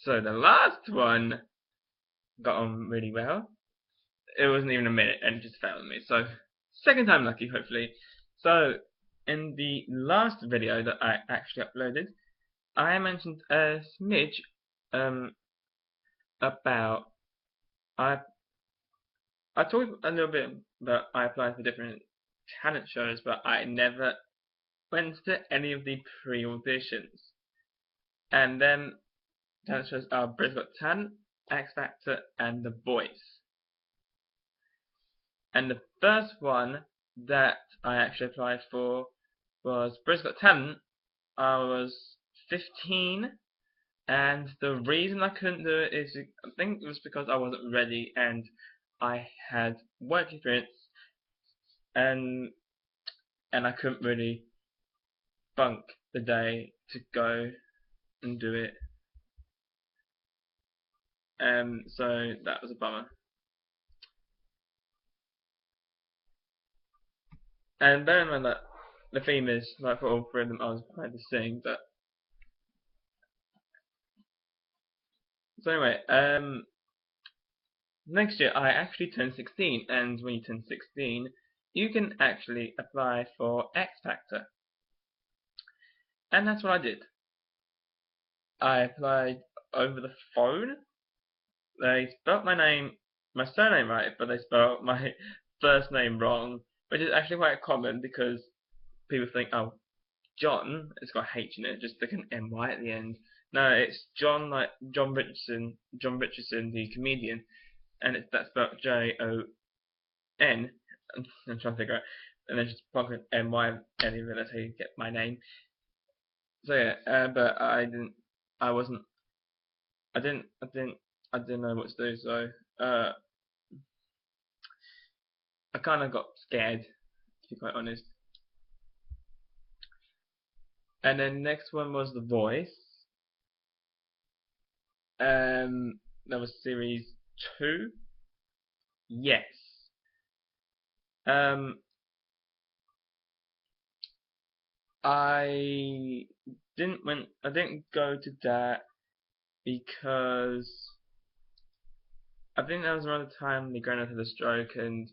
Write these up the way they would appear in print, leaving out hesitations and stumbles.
So the last one got on really well. It wasn't even a minute and it just failed me. So second time lucky, hopefully. So in the last video that I actually uploaded, I mentioned a smidge um, about I I talked a little bit about I applied for different talent shows, but I never went to any of the pre-auditions. And then talent shows are Britain's Got Talent, X Factor, and The Voice. And the first one that I actually applied for was Britain's Got Talent. I was 15, and the reason I couldn't do it is I think it was because I wasn't ready and I had work experience and I couldn't really bunk the day to go and do it. So that was a bummer. And bear in mind that the theme is like for all three of them I was trying to sing, but so anyway, next year I actually turned 16, and when you turn 16, you can actually apply for X Factor. And that's what I did. I applied over the phone. They spelt my surname right, but they spelled my first name wrong, which is actually quite common because people think, oh, John, it's got H in it, just stick an NY at the end. No, it's John, like John Richardson, the comedian, and that's spelled Jon. I'm trying to figure out, and then just plug an NY anyway. That's how you get my name. So yeah, but I wasn't, I didn't know what to do. So I kind of got scared, to be quite honest. And then next one was The Voice. That was series 2. Yes. Um, I I didn't go to that because I think that was around the time my granddad had a stroke, and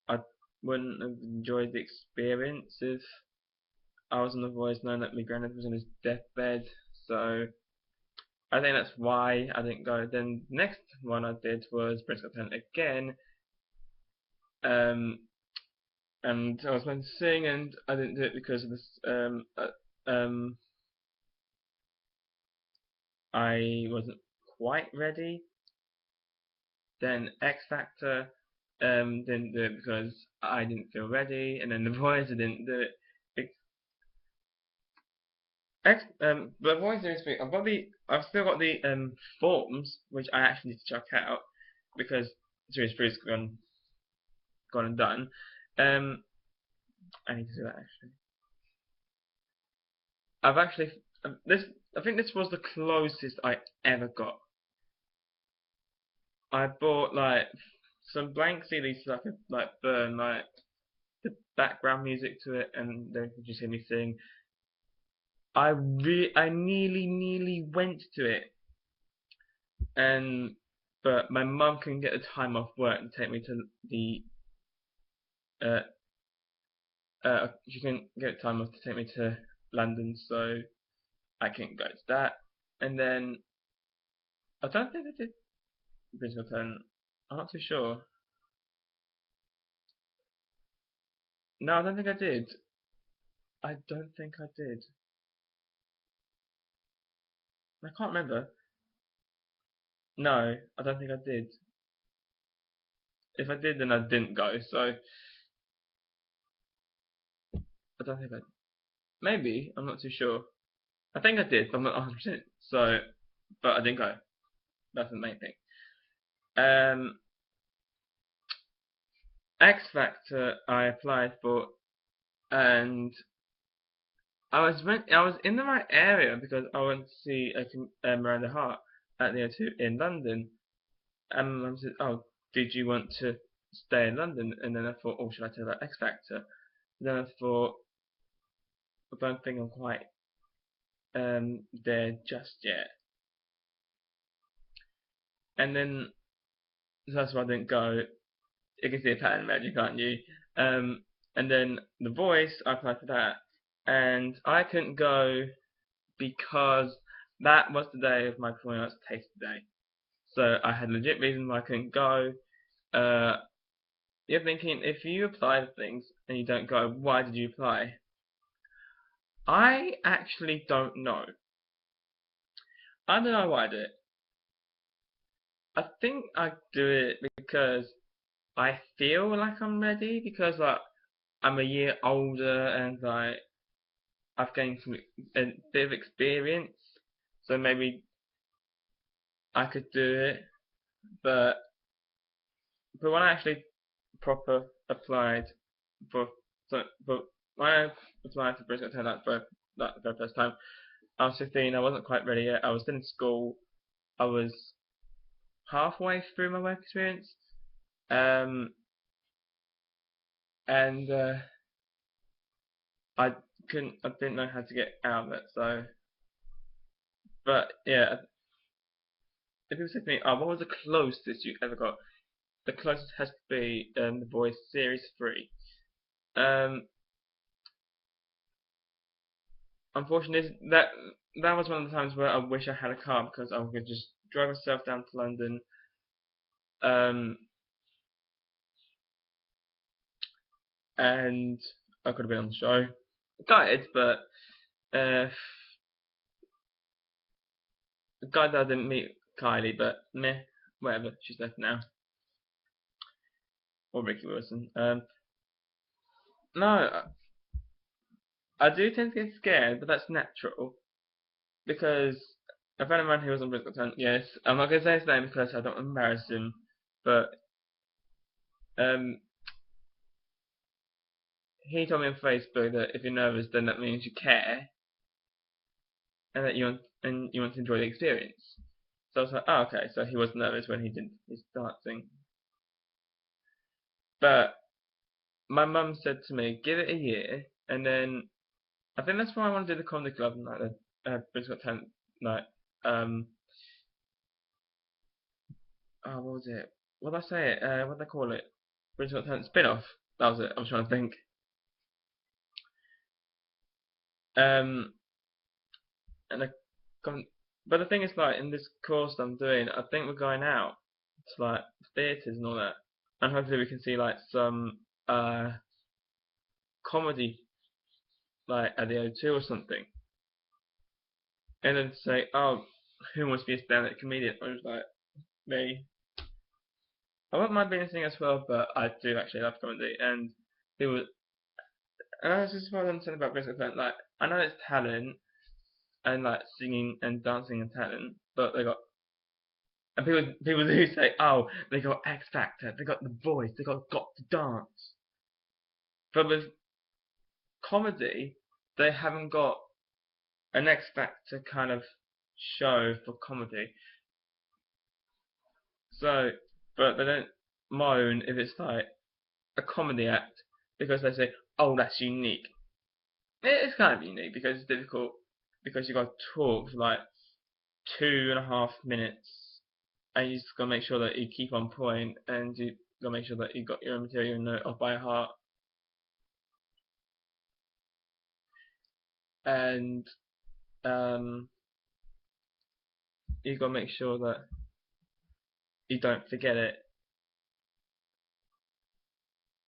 I wouldn't have enjoyed the experience if I was on The Voice knowing that my granddad was on his deathbed. So I think that's why I didn't go. Then the next one I did was Britain's Got Talent again, um, and I was meant to sing, and I didn't do it because of this. I wasn't quite ready. Then X Factor, didn't do it because I didn't feel ready, and then The Voice I didn't do it. The Voice is I've still got the forms which I actually need to check out because Series 3 is gone and done. Um, I need to do that actually. I've actually I think this was the closest I ever got. I bought like some blank CDs so I could like burn like the background music to it, and then you could just hear me sing. I nearly went to it, and but my mum couldn't get the time off work to take me to the uh she couldn't get time off to take me to London, so I couldn't go to that. And then I don't think I did Brisbane 10. I'm not too sure. No, I don't think I did. I don't think I did. I can't remember. No, I don't think I did. If I did, then I didn't go. So I don't think I. Maybe I'm not too sure. I think I did, but I'm not 100%. So, but I didn't go. That's the main thing. Um, X Factor I applied for, and I was in the right area because I went to see Miranda Hart at the O2 in London, and Mum said, "Oh, did you want to stay in London?" And then I thought, "Oh, should I tell her X Factor?" Then I thought, I don't think I'm quite there just yet. And then so that's why I didn't go. You can see a pattern magic, can't you? And then The Voice, I applied for that, and I couldn't go because that was the day of my performing arts taste day. So I had legit reasons why I couldn't go. You're thinking, if you apply for things and you don't go, why did you apply? I actually don't know. I don't know why I did it. I think I do it because I feel like I'm ready, because like I'm a year older and like I've gained a bit of experience, so maybe I could do it. But when I actually proper applied for but when I applied for British Got Talent for the very first time, I was 15. I wasn't quite ready yet. I was still in school. I was halfway through my work experience, and I didn't know how to get out of it. So, but yeah, if people say to me, "Oh, what was the closest you ever got?" The closest has to be The Voice Series 3. Um, Unfortunately, that was one of the times where I wish I had a car, because I could just drive myself down to London. And I could have been on the show. Gutted, but uh, gutted that I didn't meet Kylie, but meh, whatever. She's left now, or Ricky Wilson. No, I do tend to get scared, but that's natural, because a friend of mine who was on Britain's Got Talent, yes, I'm not going to say his name because I don't embarrass him, but um, he told me on Facebook that if you're nervous, then that means you care, and that you want to enjoy the experience. So I was like, oh, okay, so he was nervous when he did his dancing. But my mum said to me, give it a year, and then I think that's why I want to do the comedy club and like the Britain's Got Talent, like oh, what was it? What did I say it? What did they call it? Britain's Got Talent spin-off. That was it. I was trying to think. Um, and I, but the thing is, like in this course I'm doing, I think we're going out to like theatres and all that, and hopefully we can see like some comedy like at the O2 or something, and then say, oh, who wants to be a stand-up comedian? I was like, me. I wouldn't mind being a singer as well, but I do actually love comedy, and it was. And I was just what I'm saying about British Talent. Like, I know it's talent and like singing and dancing and talent, but they got, and people do say, oh, they got X Factor, they got The Voice, they got to Dance. But with comedy, they haven't got an X Factor kind of show for comedy. So, but they don't moan if it's like a comedy act, because they say, oh, that's unique. It's kind of unique because it's difficult, because you got to talk for like 2.5 minutes, and you just gotta make sure that you keep on point, and you gotta make sure that you got your material off by heart, and you gotta make sure that you don't forget it.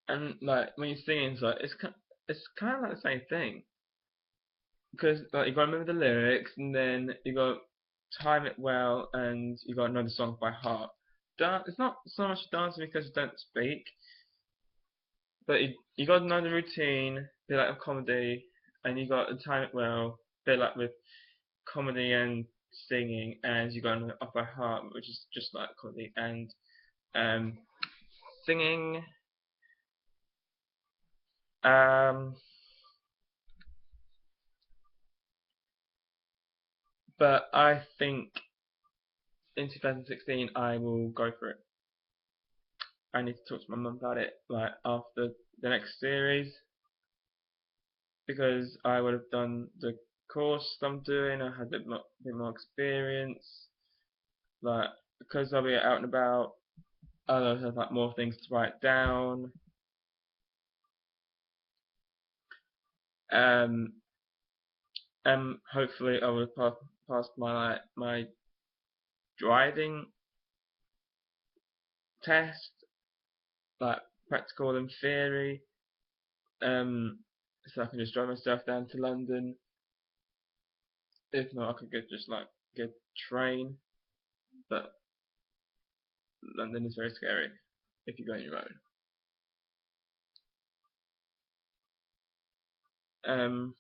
And like when you're singing, it's kind of like the same thing, because like you gotta remember the lyrics, and then you gotta time it well, and you gotta know the song by heart. It's not so much dancing because you don't speak, but you gotta know the routine, be like a comedy, and you gotta time it well, be like with comedy and singing, and you got know it off by heart, which is just like comedy and um, singing. Um, but I think in 2016 I will go for it. I need to talk to my mum about it, like after the next series, because I would have done the course I'm doing. I had a bit more experience, like because I'll be out and about. I'll have like more things to write down. Um, hopefully I will pass my driving test, like practical and theory. So I can just drive myself down to London. If not, I could get train. But London is very scary if you go on your own. Um,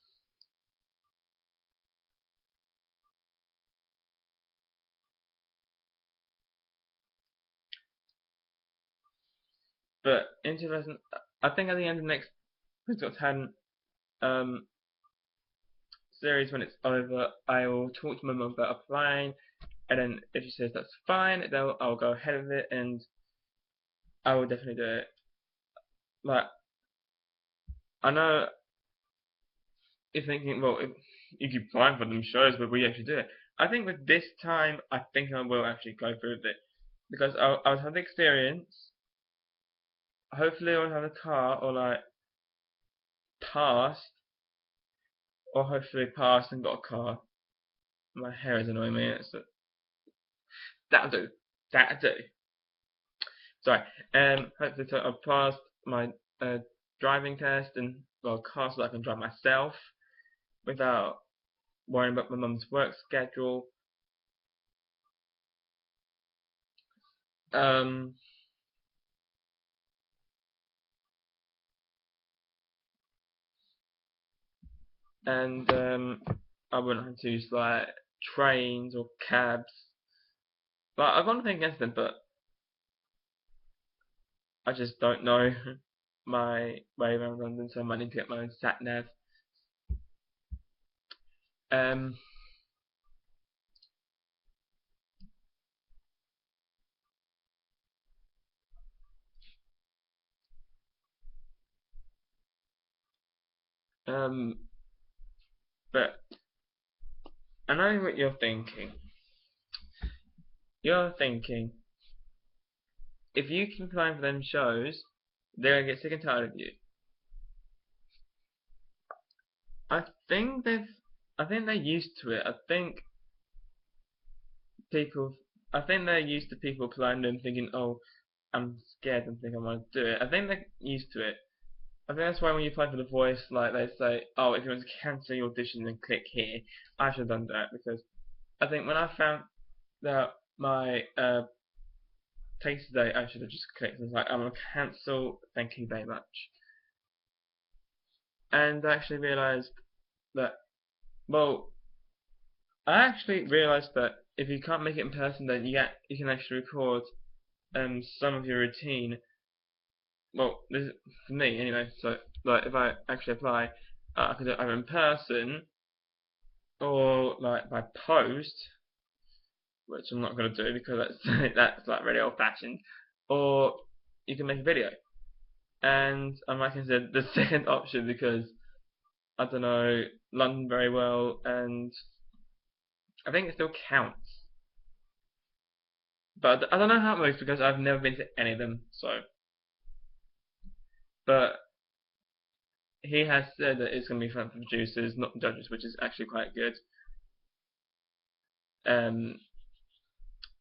but in 2000, I think at the end of next Prince Got Talent series, when it's over, I will talk to my mum about applying, and then if she says that's fine, then I'll go ahead with it, and I will definitely do it. Like, I know you're thinking, well, if you keep applying for them shows, but will you actually do it? I think with this time, I think I will actually go through with it because I'll have the experience. Hopefully, I'll have a car or like passed, or hopefully passed and got a car. My hair is annoying me. That'll do. That'll do. Sorry. Hopefully, so I've passed my driving test and well, car so that I can drive myself without worrying about my mum's work schedule. Um, and I wouldn't have to use like trains or cabs. But I've got nothing against them, but I just don't know my way around London, so I might need to get my own sat nav. Um, um, but I know what you're thinking. You're thinking if you keep applying for them shows, they're gonna get sick and tired of you. I think they've, I think they're used to it. People, I think they're used to people applying and thinking, oh, I'm scared and think I want to do it. I think they're used to it. I think that's why when you apply for The Voice, like they say, oh, if you want to cancel your audition, then click here. I should have done that because I think when I found out my taste today, I should have just clicked. It's like I'm gonna cancel. Thank you very much. And I actually realised that, well, I actually realised that if you can't make it in person, then you can actually record some of your routine. Well, this is for me anyway. So like if I actually apply, I could do it either in person or like by post, which I'm not gonna do because that's like really old fashioned. Or you can make a video, and I might consider the second option because I don't know London very well, and I think it still counts. But I don't know how it works because I've never been to any of them. So, but he has said that it's going to be fun for producers, not the judges, which is actually quite good. Um,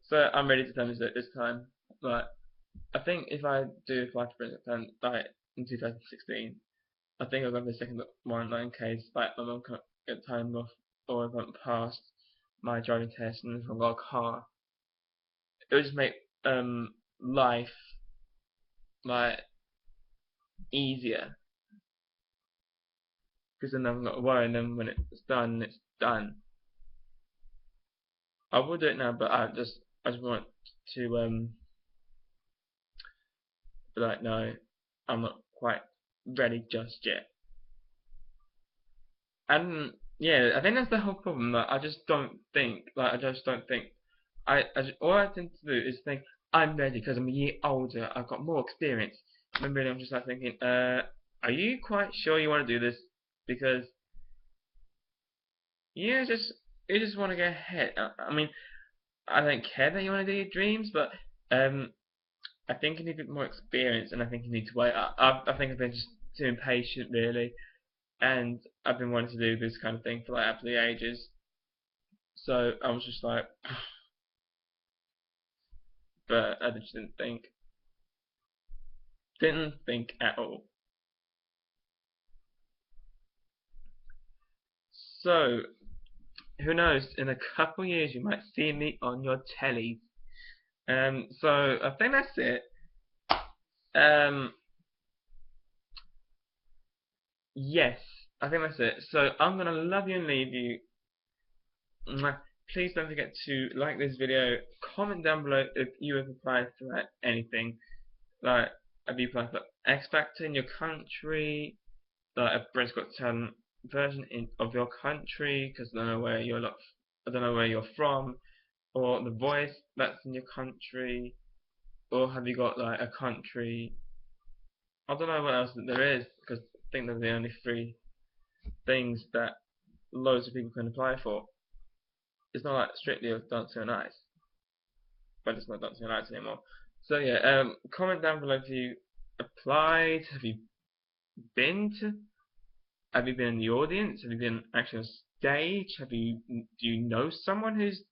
so I'm ready to turn this time. But I think if I do apply for president like in 2016, I think I'll go for the second one, like in case like my mum can't get time off or if I haven't passed my driving test and if I've got a car, it would just make life like easier because then I've got to worry, and then when it's done, it's done. I will do it now, but I just want to be like, no, I'm not quite ready just yet. And yeah, I think that's the whole problem. Like, I just don't think. All I tend to do is think I'm ready because I'm a year older. I've got more experience. And really, I'm just like thinking, are you quite sure you want to do this? Because yeah, just you just want to go ahead. I mean, I don't care that you want to do your dreams, but I think you need a bit more experience, and I think you need to wait. I think I've been just too impatient, really, and I've been wanting to do this kind of thing for like absolutely ages. So I was just like, but I just didn't think at all. So who knows? In a couple of years, you might see me on your telly. So I think that's it. Um, yes, I think that's it. So I'm gonna love you and leave you. Mwah. Please don't forget to like this video, comment down below if you have applied for like anything. Like, have you applied for X Factor in your country? Like a Britain's Got Talent version of your country? Because I don't know where you're not. I don't know where you're from, or The Voice that's in your country, or have you got like a country? I don't know what else that there is because I think they're the only three things that loads of people can apply for. It's not like strictly of Dancing on Ice, but it's not Dancing on Ice anymore. So yeah, comment down below if you applied. Have you been to? Have you been in the audience? Have you been actually on stage? Do you know someone who's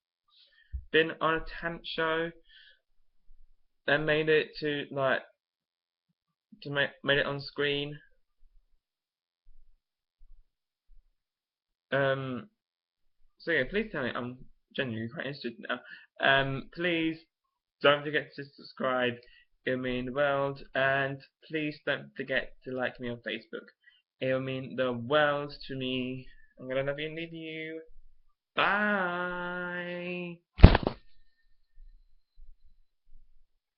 been on a talent show and made it to like made it on screen? Um, so yeah, please tell me. I'm genuinely quite interested now. Please don't forget to subscribe. It'll mean the world, and please don't forget to like me on Facebook. It'll mean the world to me. I'm gonna love you and leave you. Bye.